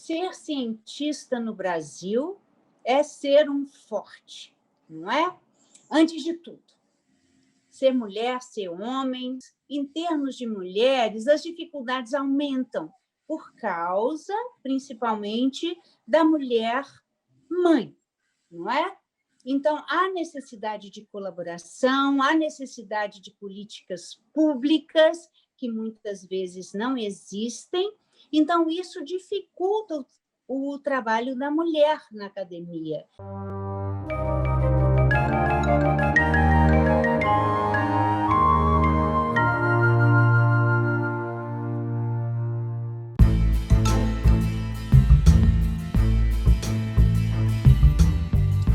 ser cientista no Brasil é ser um forte, não é? Antes de tudo, ser mulher, ser homem. Em termos de mulheres, as dificuldades aumentam por causa, principalmente, da mulher mãe, não é? Então, há necessidade de colaboração, há necessidade de políticas públicas, que muitas vezes não existem. Então, isso dificulta o trabalho da mulher na academia.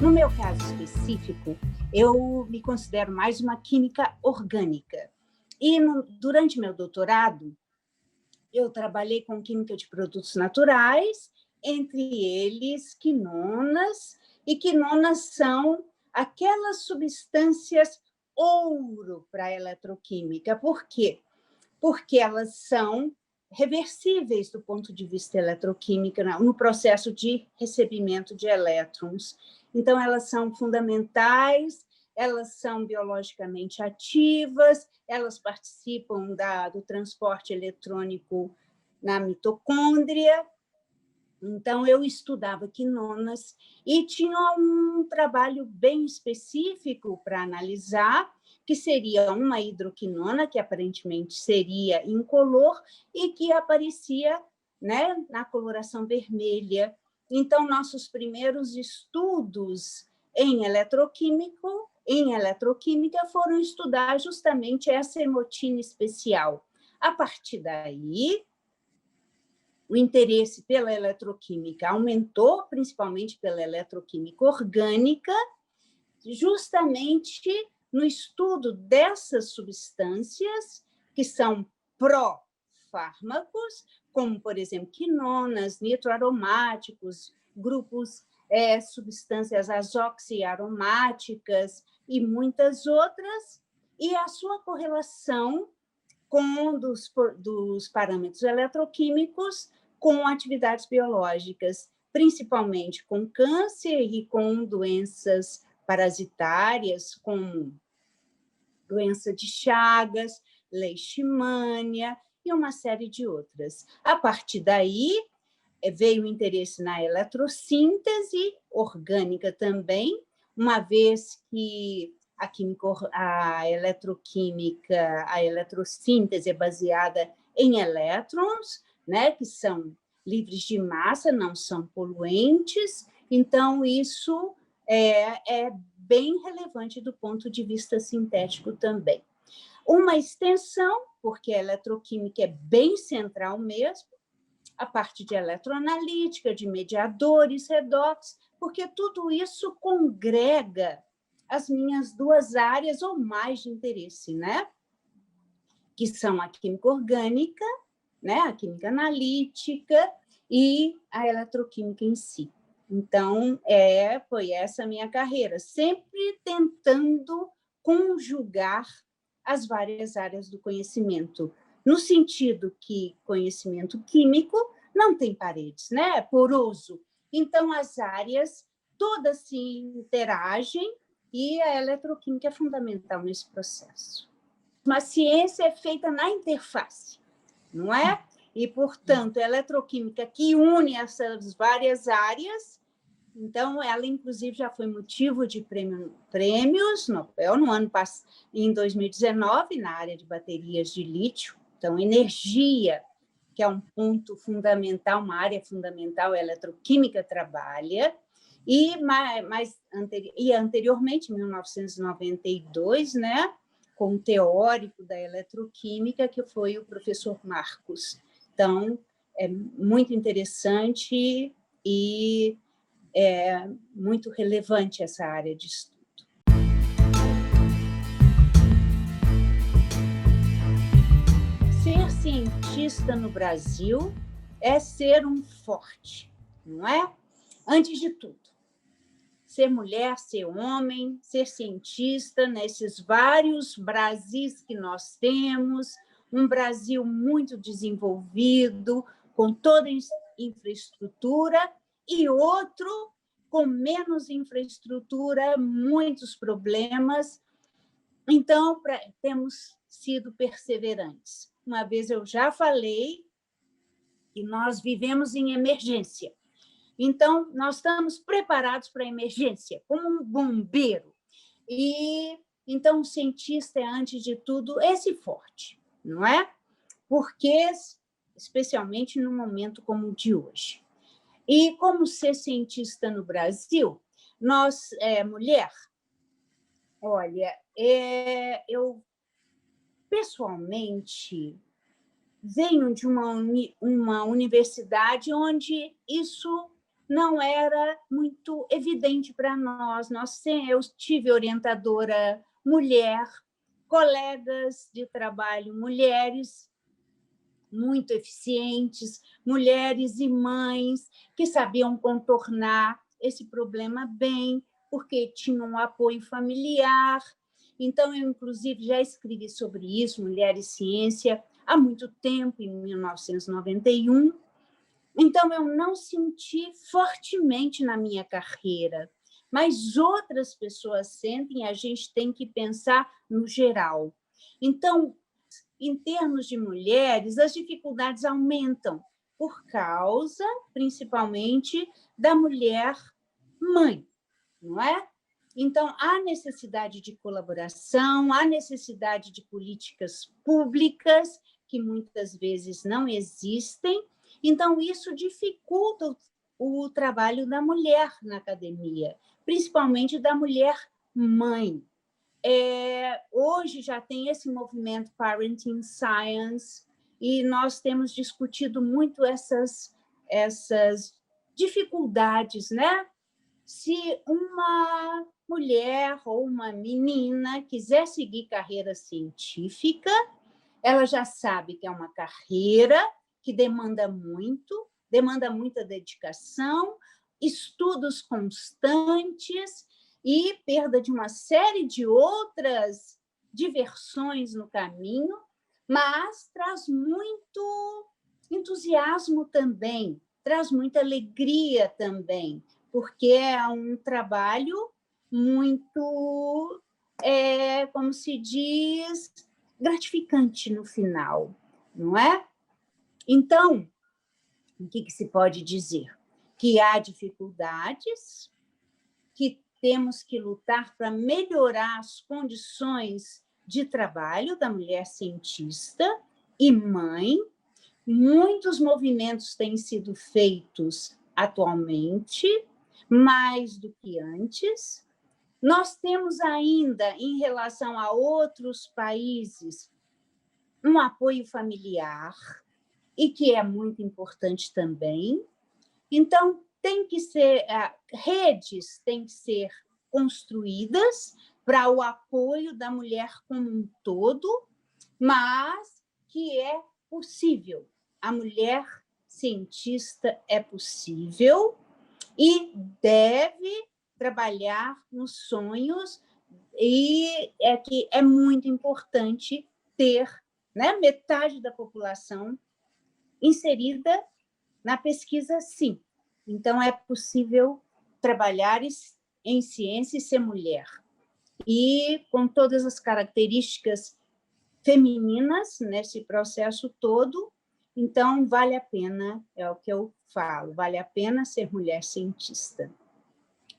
No meu caso específico, eu me considero mais uma química orgânica. E durante meu doutorado, eu trabalhei com química de produtos naturais, entre eles quinonas, e quinonas são aquelas substâncias ouro para a eletroquímica. Por quê? Porque elas são reversíveis do ponto de vista eletroquímico no processo de recebimento de elétrons. Então, elas são fundamentais, elas são biologicamente ativas, elas participam do transporte eletrônico na mitocôndria. Então, eu estudava quinonas e tinha um trabalho bem específico para analisar, que seria uma hidroquinona, que aparentemente seria incolor e que aparecia, né, na coloração vermelha. Então, nossos primeiros estudos em eletroquímica foram estudar justamente essa hemotina especial. A partir daí, o interesse pela eletroquímica aumentou, principalmente pela eletroquímica orgânica, justamente no estudo dessas substâncias que são pró-fármacos, como, por exemplo, quinonas, nitroaromáticos, grupos, substâncias azoxiaromáticas e muitas outras, e a sua correlação com dos parâmetros eletroquímicos com atividades biológicas, principalmente com câncer e com doenças parasitárias, como doença de Chagas, leishmania e uma série de outras. A partir daí, veio o interesse na eletrossíntese orgânica também, uma vez que a eletroquímica, a eletrossíntese é baseada em elétrons, né, que são livres de massa, não são poluentes, então isso é bem relevante do ponto de vista sintético também. Uma extensão, porque a eletroquímica é bem central mesmo, a parte de eletroanalítica, de mediadores, redox, porque tudo isso congrega as minhas duas áreas ou mais de interesse, né? Que são a química orgânica, né? A química analítica e a eletroquímica em si. Então, foi essa a minha carreira, sempre tentando conjugar as várias áreas do conhecimento, no sentido que conhecimento químico não tem paredes, né? É poroso. Então, as áreas todas se interagem e a eletroquímica é fundamental nesse processo. Uma ciência é feita na interface, não é? E, portanto, a eletroquímica que une essas várias áreas, então, ela, inclusive, já foi motivo de prêmios Nobel em 2019, na área de baterias de lítio. Então, energia, que é um ponto fundamental, uma área fundamental, a eletroquímica trabalha, e anteriormente, em 1992, né, com um teórico da eletroquímica, que foi o professor Marcos. Então, é muito interessante e é muito relevante essa área de estudo. Ser cientista no Brasil é ser um forte, não é? Antes de tudo, ser mulher, ser homem, ser cientista, nesses vários Brasis que nós temos, um Brasil muito desenvolvido, com toda infraestrutura, e outro com menos infraestrutura, muitos problemas. Então, temos sido perseverantes. Uma vez eu já falei que nós vivemos em emergência. Então, nós estamos preparados para a emergência, como um bombeiro. E então o cientista é, antes de tudo, esse forte, não é? Porque, especialmente num momento como o de hoje. E como ser cientista no Brasil, nós, mulher, olha, eu pessoalmente venho de uma universidade onde isso não era muito evidente para nós. Eu tive orientadora mulher, colegas de trabalho mulheres muito eficientes, mulheres e mães que sabiam contornar esse problema bem, porque tinham um apoio familiar. Então, eu, inclusive, já escrevi sobre isso, Mulher e Ciência, há muito tempo, em 1991. Então, eu não senti fortemente na minha carreira, mas outras pessoas sentem, e a gente tem que pensar no geral. Então, em termos de mulheres, as dificuldades aumentam por causa, principalmente, da mulher mãe, não é? Então, há necessidade de colaboração, há necessidade de políticas públicas, que muitas vezes não existem. Então, isso dificulta o trabalho da mulher na academia, principalmente da mulher mãe. Hoje já tem esse movimento Parenting Science, e nós temos discutido muito essas dificuldades, né? Se uma mulher ou uma menina quiser seguir carreira científica, ela já sabe que é uma carreira que demanda muita dedicação, estudos constantes e perda de uma série de outras diversões no caminho, mas traz muito entusiasmo também, traz muita alegria também, porque é um trabalho muito, como se diz, gratificante no final, não é? Então, o que se pode dizer? Que há dificuldades, que temos que lutar para melhorar as condições de trabalho da mulher cientista e mãe. Muitos movimentos têm sido feitos atualmente, mais do que antes. Nós temos ainda, em relação a outros países, um apoio familiar, e que é muito importante também. Então, redes têm que ser construídas para o apoio da mulher como um todo, mas que é possível. A mulher cientista é possível e deve trabalhar nos sonhos, e que é muito importante ter, né, metade da população inserida na pesquisa, sim. Então, é possível trabalhar em ciência e ser mulher. E com todas as características femininas nesse processo todo, então vale a pena, é o que eu falo, vale a pena ser mulher cientista.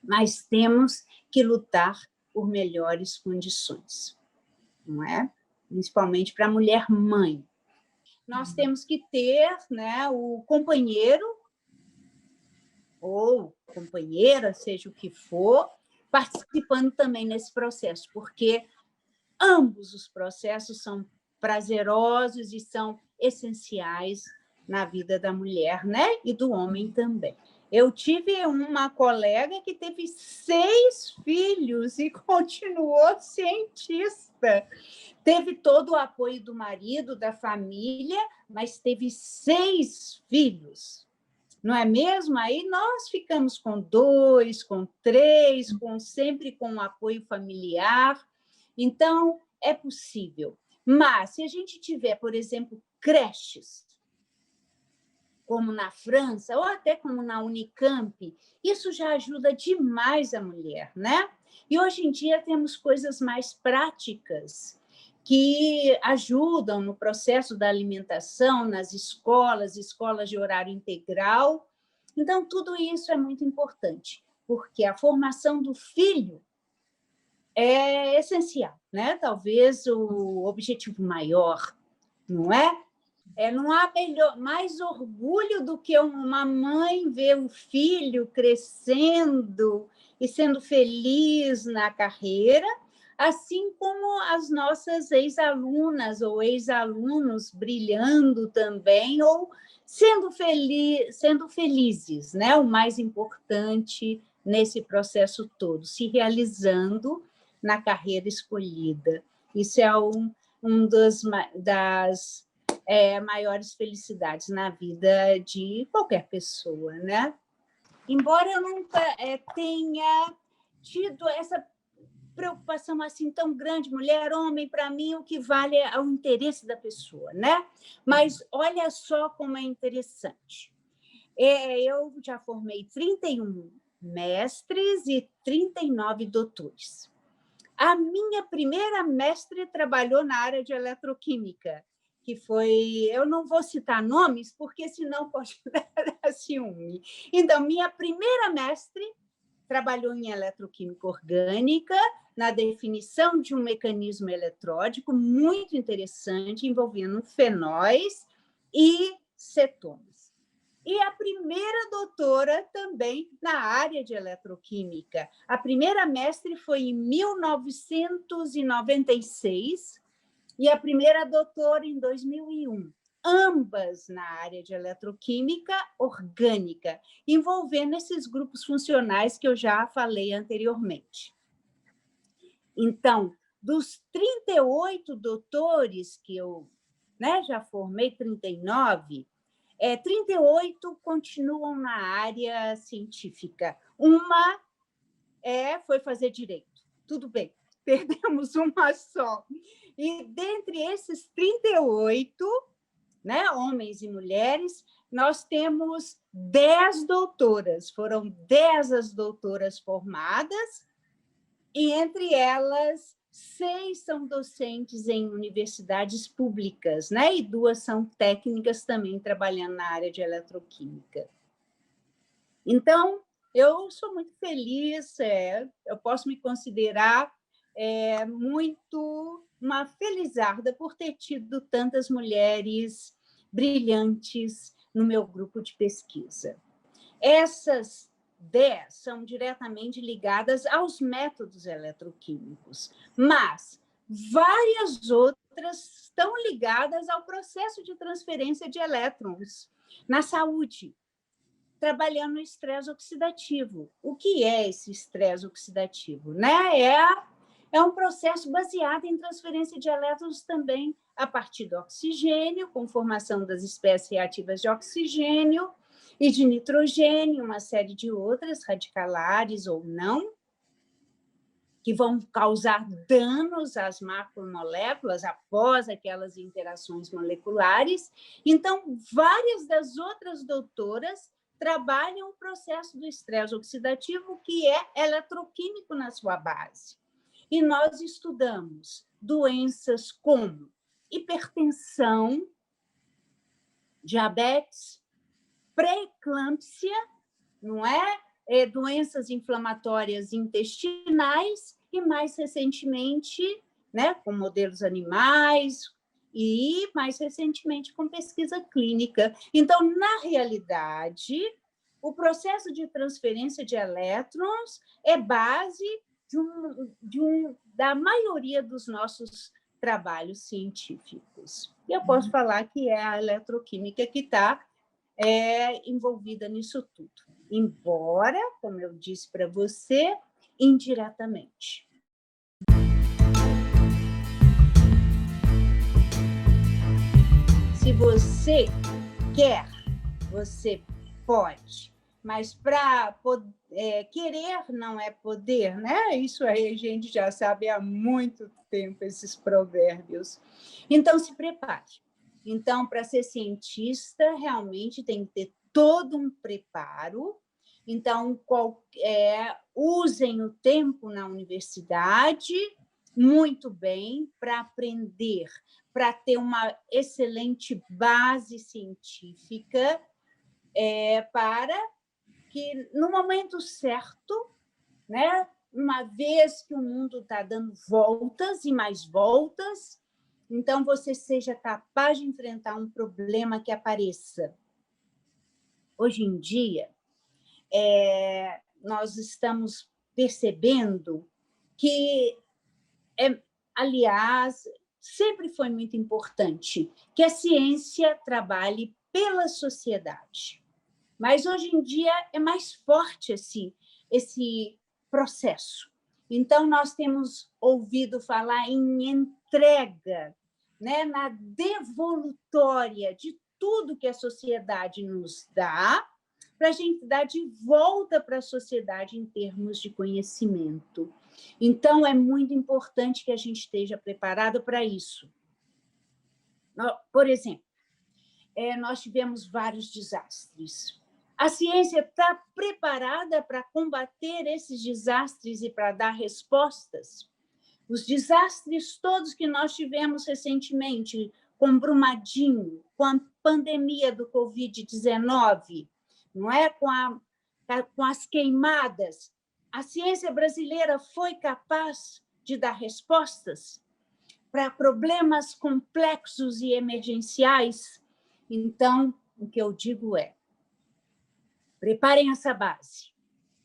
Mas temos que lutar por melhores condições, não é? Principalmente para a mulher mãe. Nós temos que ter, né, o companheiro ou companheira, seja o que for, participando também nesse processo, porque ambos os processos são prazerosos e são essenciais na vida da mulher, né? E do homem também. Eu tive uma colega que teve 6 filhos e continuou cientista. Teve todo o apoio do marido, da família, mas teve 6 filhos. Não é mesmo? Aí nós ficamos com 2, com 3, sempre com o apoio familiar. Então, é possível. Mas, se a gente tiver, por exemplo, creches, como na França, ou até como na Unicamp, isso já ajuda demais a mulher, né? E hoje em dia temos coisas mais práticas que ajudam no processo da alimentação, nas escolas, escolas de horário integral. Então, tudo isso é muito importante, porque a formação do filho é essencial, né? Talvez o objetivo maior, não é? Não há mais orgulho do que uma mãe ver o filho crescendo e sendo feliz na carreira, assim como as nossas ex-alunas ou ex-alunos brilhando também, ou sendo felizes, né? O mais importante nesse processo todo, se realizando na carreira escolhida. Isso é um das maiores felicidades na vida de qualquer pessoa, né? Embora eu nunca tenha tido essa preocupação assim tão grande, mulher, homem, para mim o que vale é o interesse da pessoa, né? Mas olha só como é interessante. Eu já formei 31 mestres e 39 doutores. A minha primeira mestre trabalhou na área de eletroquímica, que foi... Eu não vou citar nomes, porque senão pode dar ciúme. Então, minha primeira mestre trabalhou em eletroquímica orgânica, na definição de um mecanismo eletródico muito interessante, envolvendo fenóis e cetonas. E a primeira doutora também na área de eletroquímica. A primeira mestre foi em 1996 e a primeira doutora em 2001. Ambas na área de eletroquímica orgânica, envolvendo esses grupos funcionais que eu já falei anteriormente. Então, dos 38 doutores que eu já formei, 39, 38 continuam na área científica. Uma foi fazer direito. Tudo bem, perdemos uma só. E dentre esses 38, homens e mulheres, nós temos 10 doutoras. Foram 10 as doutoras formadas, e entre elas 6 são docentes em universidades públicas, e 2 são técnicas também trabalhando na área de eletroquímica. Então, eu sou muito feliz, eu posso me considerar muito uma felizarda por ter tido tantas mulheres brilhantes no meu grupo de pesquisa. Essas 10 são diretamente ligadas aos métodos eletroquímicos, mas várias outras estão ligadas ao processo de transferência de elétrons na saúde, trabalhando no estresse oxidativo. O que é esse estresse oxidativo? É um processo baseado em transferência de elétrons também a partir do oxigênio, com formação das espécies reativas de oxigênio, e de nitrogênio, uma série de outras, radicalares ou não, que vão causar danos às macromoléculas após aquelas interações moleculares. Então, várias das outras doutoras trabalham o processo do estresse oxidativo, que é eletroquímico na sua base. E nós estudamos doenças como hipertensão, diabetes, pré-eclâmpsia, não é? Doenças inflamatórias intestinais e, mais recentemente, com modelos animais e, mais recentemente, com pesquisa clínica. Então, na realidade, o processo de transferência de elétrons é base da maioria dos nossos trabalhos científicos. E eu posso falar que é a eletroquímica que está envolvida nisso tudo, embora, como eu disse para você, indiretamente. Se você quer, você pode, mas para querer não é poder, né? Isso aí a gente já sabe há muito tempo, esses provérbios. Então, se prepare. Então, para ser cientista, realmente tem que ter todo um preparo. Então, usem o tempo na universidade muito bem para aprender, para ter uma excelente base científica, para que, no momento certo, né, uma vez que o mundo está dando voltas e mais voltas, então você seja capaz de enfrentar um problema que apareça. Hoje em dia, nós estamos percebendo que, aliás, sempre foi muito importante que a ciência trabalhe pela sociedade. Mas, hoje em dia, é mais forte esse processo. Então, nós temos ouvido falar em entrega, né, na devolutória de tudo que a sociedade nos dá, para a gente dar de volta para a sociedade em termos de conhecimento. Então, é muito importante que a gente esteja preparado para isso. Por exemplo, nós tivemos vários desastres. A ciência está preparada para combater esses desastres e para dar respostas? Os desastres todos que nós tivemos recentemente, com Brumadinho, com a pandemia do Covid-19, não é? Com as queimadas, a ciência brasileira foi capaz de dar respostas para problemas complexos e emergenciais? Então, o que eu digo é: preparem essa base.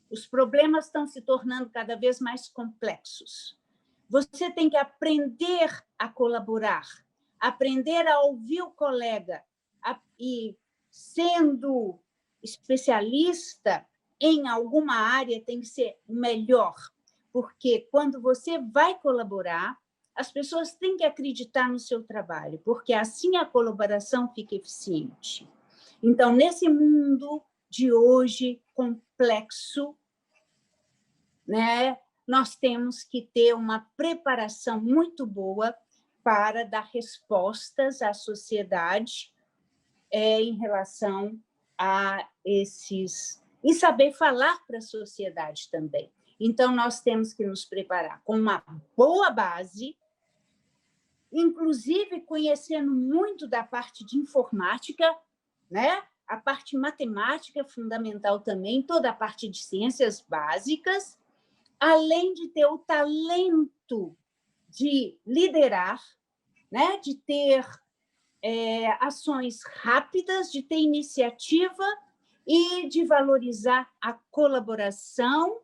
Os problemas estão se tornando cada vez mais complexos. Você tem que aprender a colaborar, aprender a ouvir o colega, e, sendo especialista em alguma área, tem que ser o melhor, porque quando você vai colaborar, as pessoas têm que acreditar no seu trabalho, porque assim a colaboração fica eficiente. Então, nesse mundo de hoje complexo, né, nós temos que ter uma preparação muito boa para dar respostas à sociedade em relação a esses... E saber falar para a sociedade também. Então, nós temos que nos preparar com uma boa base, inclusive conhecendo muito da parte de informática, né? A parte matemática é fundamental também, toda a parte de ciências básicas, além de ter o talento de liderar, né? De ter ações rápidas, de ter iniciativa e de valorizar a colaboração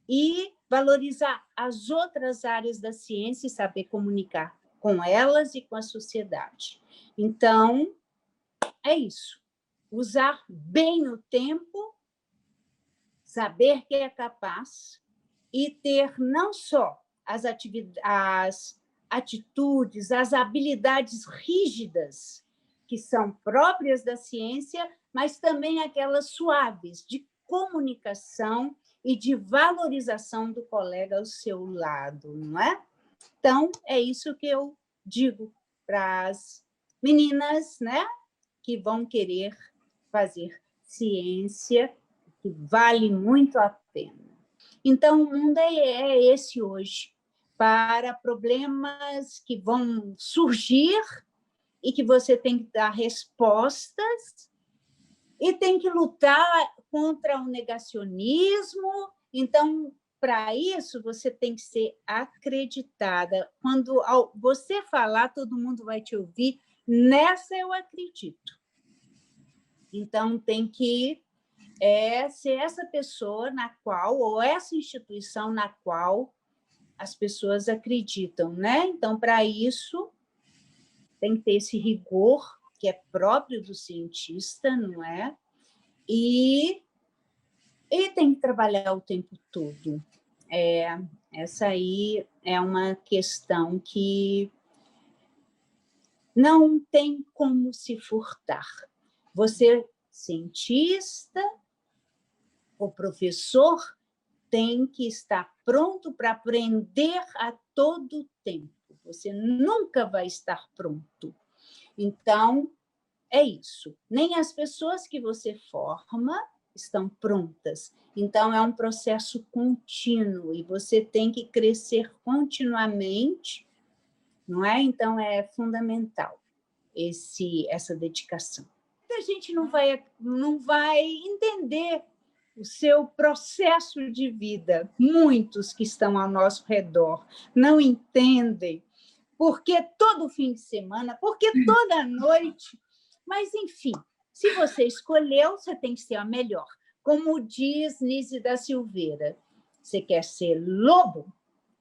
e valorizar as outras áreas da ciência e saber comunicar com elas e com a sociedade. Então, é isso. Usar bem o tempo, saber que é capaz e ter não só as atitudes, as habilidades rígidas que são próprias da ciência, mas também aquelas suaves de comunicação e de valorização do colega ao seu lado, não é? Então, é isso que eu digo para as meninas, né, que vão querer fazer ciência, que vale muito a pena. Então, o mundo é esse hoje, para problemas que vão surgir e que você tem que dar respostas e tem que lutar contra o negacionismo. Então, para isso, você tem que ser acreditada. Quando você falar, todo mundo vai te ouvir. Nessa eu acredito. Então, tem que ser essa pessoa na qual, ou essa instituição na qual as pessoas acreditam, né? Então, para isso, tem que ter esse rigor que é próprio do cientista, não é? E tem que trabalhar o tempo todo. Essa aí é uma questão que não tem como se furtar. Você, cientista, o professor, tem que estar pronto para aprender a todo tempo. Você nunca vai estar pronto. Então, é isso. Nem as pessoas que você forma estão prontas. Então, é um processo contínuo e você tem que crescer continuamente, não é? Então, é fundamental essa dedicação. A gente não vai entender o seu processo de vida. Muitos que estão ao nosso redor não entendem porque todo fim de semana, porque toda noite. Mas, enfim, se você escolheu, você tem que ser a melhor. Como diz Nise da Silveira, você quer ser lobo?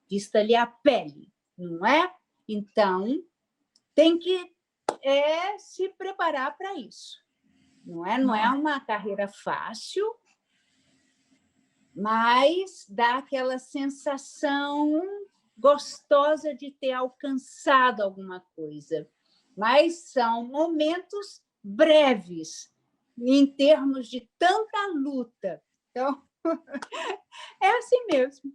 Vista-lhe a pele, não é? Então, tem que se preparar para isso. Não é uma carreira fácil, mas dá aquela sensação gostosa de ter alcançado alguma coisa. Mas são momentos breves, em termos de tanta luta. Então, é assim mesmo.